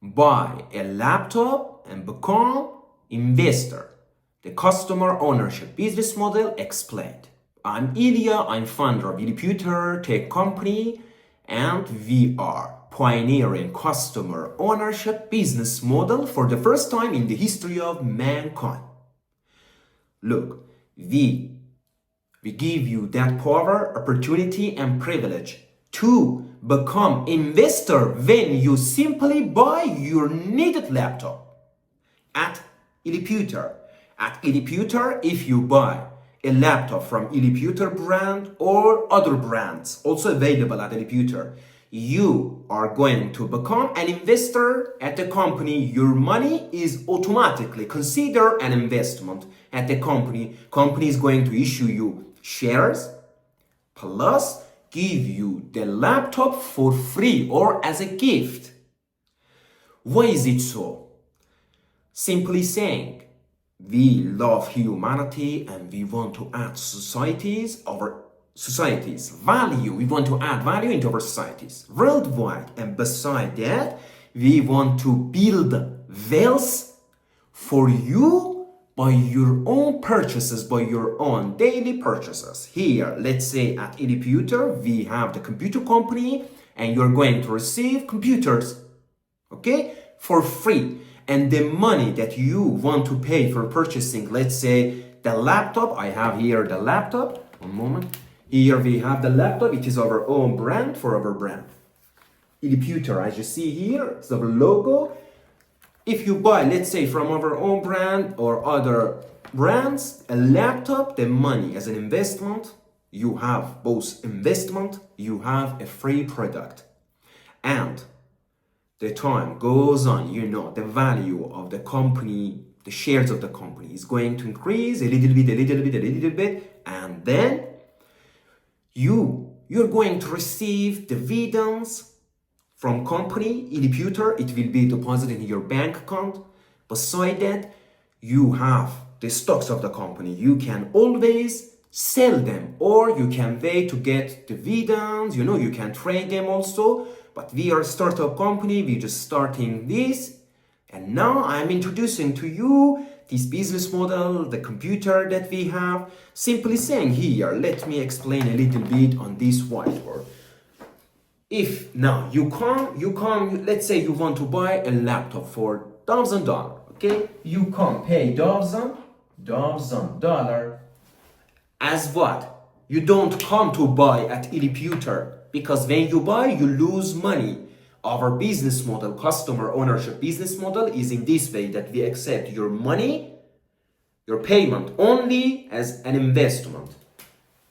buy a laptop and become investor. The customer ownership business model explained. I'm Ilya, I'm founder of Illiputor Tech Company, and we are pioneering customer ownership business model for the first time in the history of mankind. Look, we give you that power, opportunity, and privilege to become investor when you simply buy your needed laptop at Illiputor. At Illiputor, if you buy a laptop from Illiputor brand or other brands also available at Illiputor, you are going to become an investor at the company. Your money is automatically considered an investment at the company. Company is going to issue you shares plus give you the laptop for free or as a gift. Why is it so? Simply saying, we love humanity and we want to add our societies value. We want to add value into our societies worldwide, and beside that, we want to build wealth for you by your own purchases, by your own daily purchases. Here, let's say at Illiputor, we have the computer company and you're going to receive computers, okay, for free. And the money that you want to pay for purchasing, let's say the laptop, I have here the laptop, one moment. Here we have the laptop, it is our own brand for our brand. Illiputor, as you see here, it's our logo. If you buy, let's say, from our own brand or other brands, a laptop, the money as an investment, you have both investment, you have a free product. And the time goes on, the value of the company, the shares of the company is going to increase a little bit, and then you're going to receive dividends from company Illiputor. It will be deposited in your bank account. Beside that, you have the stocks of the company. You can always sell them, or you can wait to get dividends. You can trade them also. But we are a startup company. We're just starting this. And now I'm introducing to you this business model, the computer that we have. Simply saying here, let me explain a little bit on this whiteboard. If now you come, let's say you want to buy a laptop for $1,000, okay? You come pay $1,000 as what? You don't come to buy at Illiputor, because when you buy, you lose money. Our business model, customer ownership business model, is in this way that we accept your money, your payment only as an investment.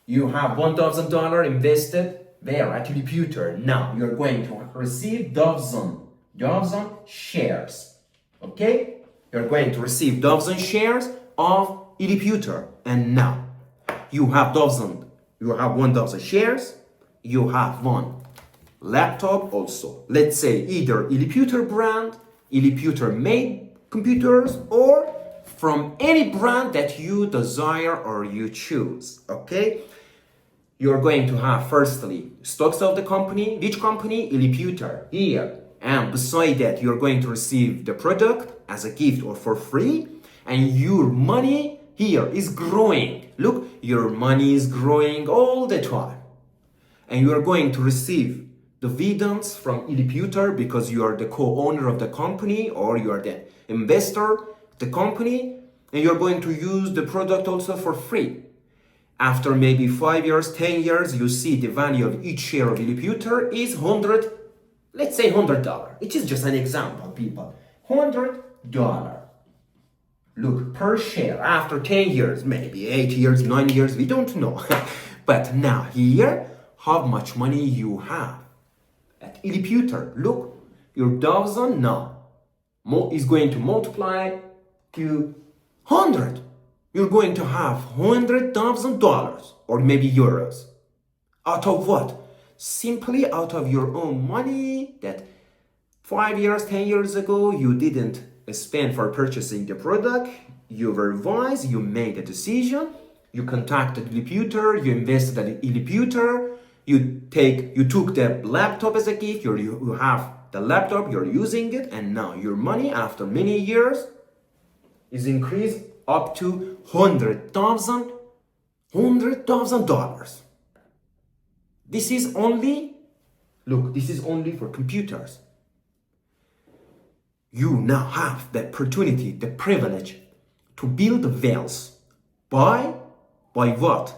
You have $1,000 invested there at Illiputor. Now you're going to receive $1,000 shares. Okay? You're going to receive $1,000 shares of Illiputor. And now you have 1,000 shares. You have one laptop also. Let's say either Illiputor brand, Illiputor made computers, or from any brand that you desire or you choose. Okay? You're going to have firstly stocks of the company. Which company? Illiputor. Here. And beside that, you're going to receive the product as a gift or for free. And your money here is growing. Look, your money is growing all the time. And you are going to receive dividends from Illiputor because you are the co-owner of the company, or you are the investor of the company. And you're going to use the product also for free. After maybe 5 years, 10 years, you see the value of each share of Illiputor is let's say $100. It is just an example, people. $100. Look, per share, after 10 years, maybe 8 years, 9 years, we don't know. But now here, how much money you have at Illiputor. Look, your 1,000 now is going to multiply to 100. You're going to have $100,000 or maybe euros. Out of what? Simply out of your own money that 5 years, 10 years ago you didn't spend for purchasing the product. You were wise, you made a decision, you contacted Illiputor, you invested in Illiputor, you took the laptop as a gift, you have the laptop, you're using it, and now your money after many years is increased up to $100,000. This is only, look, this is only for computers. You now have the opportunity, the privilege to build wealth by what?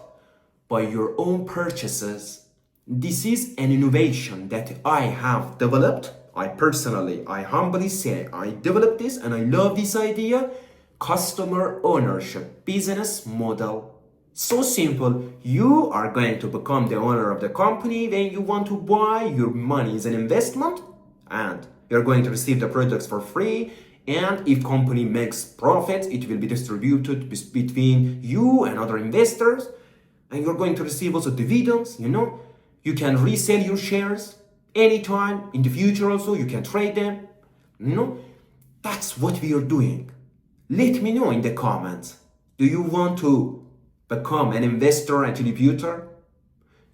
By your own purchases. This is an innovation that I have developed. I humbly say, I developed this and I love this idea. Customer ownership business model. So simple. You are going to become the owner of the company when you want to buy. Your money is an investment and you're going to receive the products for free. And if company makes profits, it will be distributed between you and other investors. And you're going to receive also dividends, You can resell your shares anytime in the future also. You can trade them, That's what we are doing. Let me know in the comments. Do you want to become an investor at Illiputer?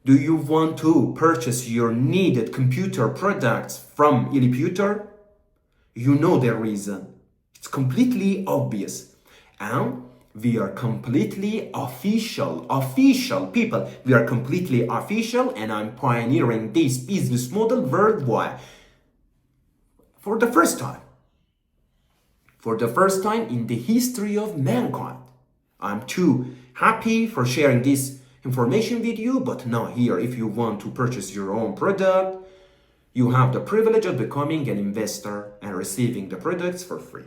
Do you want to purchase your needed computer products from Illiputer? You know the reason. It's completely obvious. And we are completely official people. We are completely official and I'm pioneering this business model worldwide. For the first time in the history of mankind. I'm too happy for sharing this information with you, but now here, if you want to purchase your own product, you have the privilege of becoming an investor and receiving the products for free.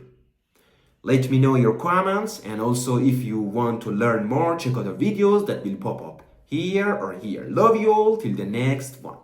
Let me know your comments, and also if you want to learn more, check out the videos that will pop up here or here. Love you all, till the next one.